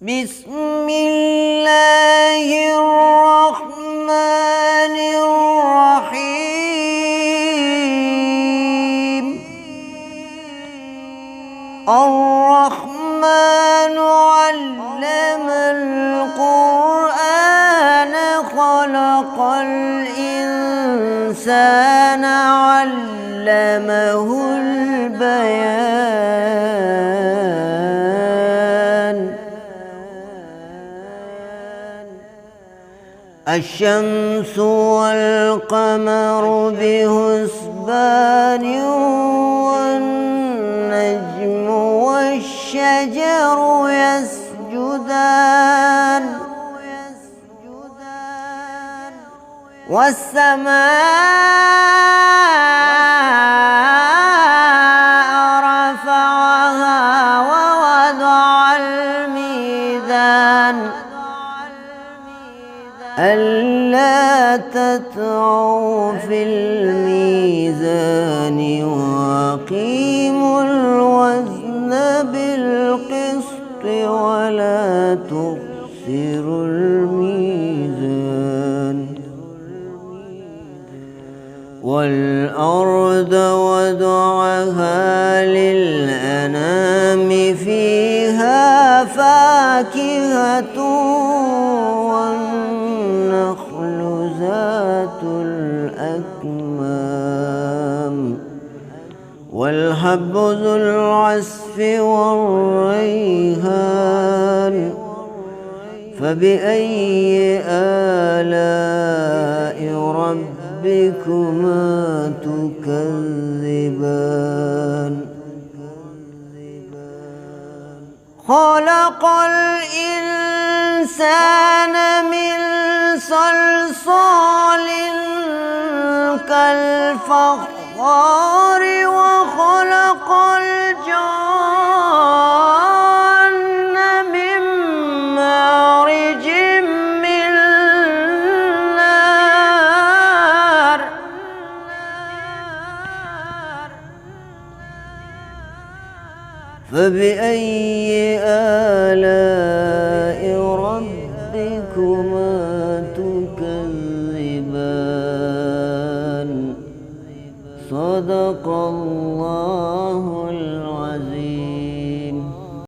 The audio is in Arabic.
بسم الله الرحمن الرحيم. الرحمن علم القرآن خلق الإنسان علمه البيان. الشمس والقمر بحسبان والنجم والشجر يسجدان والسماء رفعها ووضع الميزان ألا تطغوا في الميزان وأقيموا الوزن بالقسط ولا تخسروا الميزان. والأرض وضعها للأنام فيها فاكهة والنخل ذات الأكمام والحب ذو العصف والريحان. فبأي آلاء ربكما تكذبان؟ خلق الإنسان من صلصال كالفخار وخلق الجن من مارج من نار. فبأي آلاء ربكما تكذبان؟ صدق الله